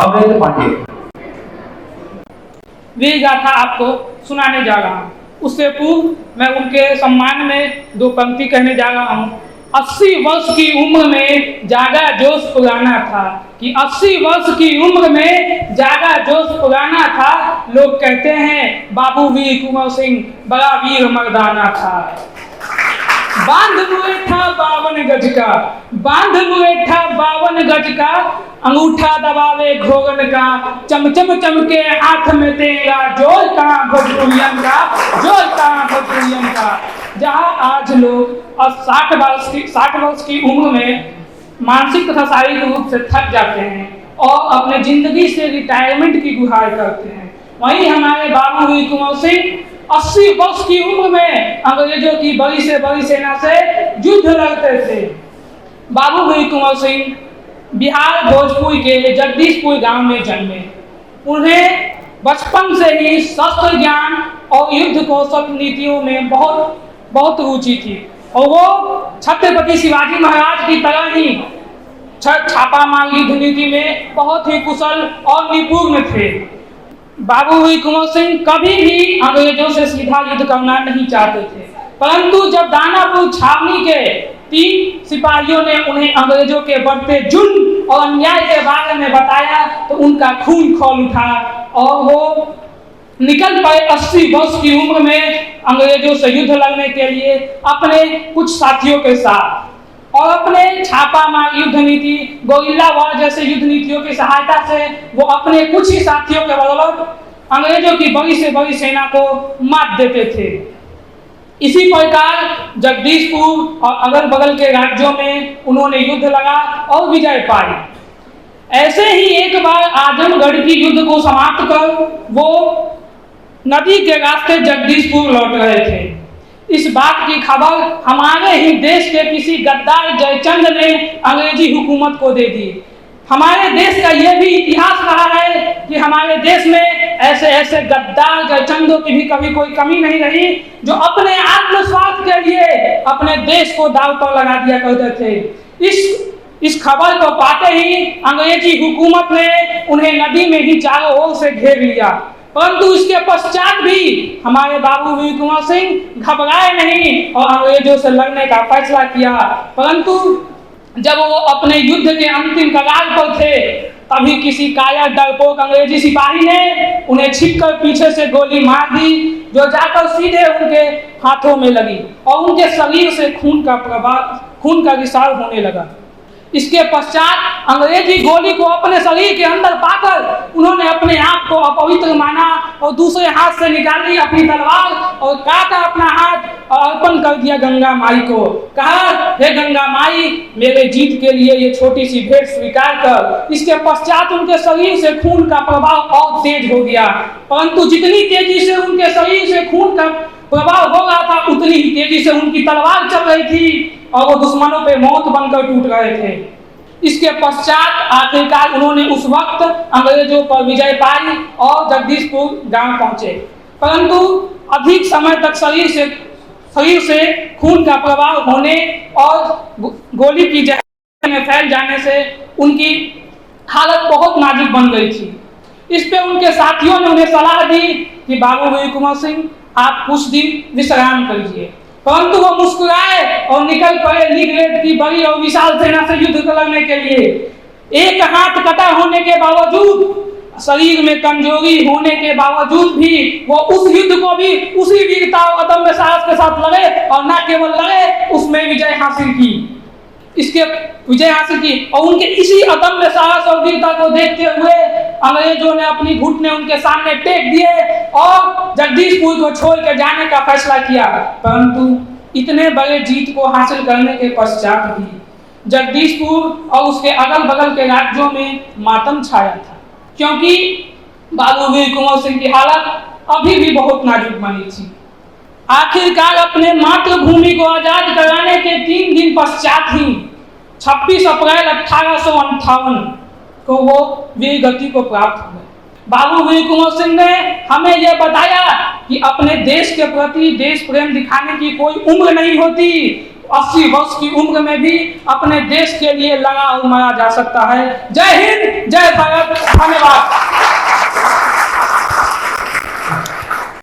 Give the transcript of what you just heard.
अवैध पांडे। वीर गाथा आपको सुनाने जा रहा हूँ। उससे पूर्व मैं उनके सम्मान में दो पंक्ति कहने जा रहा हूँ। 80 वर्ष की उम्र में जागा जोश पुराना था, कि 80 वर्ष की उम्र में जागा जोश पुराना था। लोग कहते हैं बाबू वीर कुंवर सिंह बड़ा वीर मर्दाना था। बांध मुएठा 52 गज का, बांध मुएठा 52 गज का, अंगूठा दबावे घोगन का, चमचम चमके हाथ में तेरा, जोर कहाँ भोजपुरियन का, जोर कहाँ भोजपुरियन का। जहाँ आज लोग 60 वर्ष की उम्र में मानसिक तथा शारीरिक रूप से थक जाते हैं और अपने जिंदगी से रिटायरमेंट की गुहार करते हैं, वहीं हमारे बाबू वीर कुंवर सिंह 80 वर्ष की उम्र में अंग्रेजों की बड़ी से बड़ी सेना से युद्ध लड़ते थे। बाबू वीर कुंवर सिंह बिहार भोजपुर के जगदीशपुर गांव में जन्मे। उन्हें बचपन से ही शस्त्र ज्ञान और युद्ध कौशल नीतियों में बहुत रुचि थी और वो छत्रपति शिवाजी महाराज की तरह ही छापामार युद्ध नीति में बहुत ही कुशल और निपुण थे। बाबू वीर कुंवर सिंह कभी भी अंग्रेजों से सीधा युद्ध करना नहीं चाहते थे, परंतु जब दानापुर छावनी के 3 सिपाहियों ने उन्हें अंग्रेजों के बढ़ते जुल्म और अन्याय के बारे में बताया तो उनका खून खौल उठा और वो निकल पड़े 80 वर्ष की उम्र में अंग्रेजों से युद्ध लड़ने के लिए अपने कुछ साथियों के साथ, और अपने छापामार युद्ध नीति, गोरिल्ला वॉर जैसे युद्ध नीतियों की सहायता से वो अपने कुछ ही साथियों के बदौलत अंग्रेजों की बड़ी से बड़ी सेना को मात देते थे। इसी प्रकार जगदीशपुर और अगल बगल के राज्यों में उन्होंने युद्ध लड़ा और विजय पाई। ऐसे ही एक बार आजमगढ़ की युद्ध को समाप्त कर वो नदी के रास्ते जगदीशपुर लौट रहे थे। इस बात की खबर हमारे ही देश के किसी गद्दार जयचंद ने अंग्रेजी हुकूमत को दे दी। हमारे देश का यह भी इतिहास रहा है कि हमारे देश में ऐसे ऐसे गद्दार जयचंदों की भी कभी कोई कमी नहीं रही, जो अपने आत्मस्वार्थ के लिए अपने देश को दांव पर लगा दिया करते थे। इस खबर को पाते ही अंग्रेजी हुकूमत ने उन्हें नदी में ही चारों ओर से घेर लिया, परंतु इसके पश्चात भी हमारे बाबू वीर कुंवर सिंह घबराए नहीं और अंग्रेजों से लड़ने का फैसला किया। परंतु जब वो अपने युद्ध के अंतिम कगार पर थे तभी किसी कायर डरपोक अंग्रेजी सिपाही ने उन्हें छिपकर पीछे से गोली मार दी, जो जाकर सीधे उनके हाथों में लगी और उनके शरीर से खून का रिसाव होने लगा। इसके पश्चात अंग्रेजी गोली को अपने शरीर के अंदर पाकर उन्होंने अपने आप को अपवित्र माना और दूसरे हाथ से निकाली अपनी तलवार और काटा अपना हाथ और अर्पण कर दिया गंगा माई को। कहा, हे गंगा माई, मेरे जीत के लिए ये छोटी सी भेंट स्वीकार कर। इसके पश्चात उनके शरीर से खून का प्रभाव और तेज हो गया, परंतु जितनी तेजी से उनके शरीर से खून का प्रभाव हो रहा था उतनी ही तेजी से उनकी तलवार चल रही थी और वो दुश्मनों पे मौत बनकर टूट रहे थे। इसके पश्चात आखिरकार उन्होंने उस वक्त अंग्रेजों पर विजय पाई और जगदीशपुर गांव पहुंचे, परंतु अधिक समय तक शरीर से खून का प्रभाव होने और गोली की जहर में फैल जाने से उनकी हालत बहुत नाजुक बन गई थी। इस पे उनके साथियों ने उन्हें सलाह दी कि बाबू वीर कुंवर सिंह, आप कुछ दिन विश्राम करिए, परंतु वो मुस्कुराए और निकल पड़े लीगरेट की बड़ी और विशाल सेना से युद्ध लड़ने के लिए। एक हाथ कटा होने के बावजूद, शरीर में कमजोरी होने के बावजूद भी वो उस युद्ध को भी उसी वीरता और अदम्य साहस के साथ लड़े और न केवल लड़े, उसमें विजय हासिल की। और उनके इसी अदम्य साहस और वीरता को देखते हुए अंग्रेजों ने अपनी घुटने उनके सामने टेक दिए और जगदीशपुर को छोड़ के जाने का फैसला किया। परंतु इतने बड़े जीत को हासिल करने के पश्चात भी जगदीशपुर और उसके अगल बगल के राज्यों में मातम छाया था, क्योंकि बाबू वीर कुंवर सिंह की हालत अभी भी बहुत नाजुक बनी थी। आखिरकार अपने मातृभूमि को आजाद कराने के 3 दिन पश्चात ही 26 अप्रैल 1858 को वो वीर गति को प्राप्त हुए। बाबू वीर कुंवर सिंह ने हमें यह बताया कि अपने देश के प्रति देश प्रेम दिखाने की कोई उम्र नहीं होती, 80 वर्ष की उम्र में भी अपने देश के लिए लगा और मारा जा सकता है। जय हिंद, जय भारत, धन्यवाद।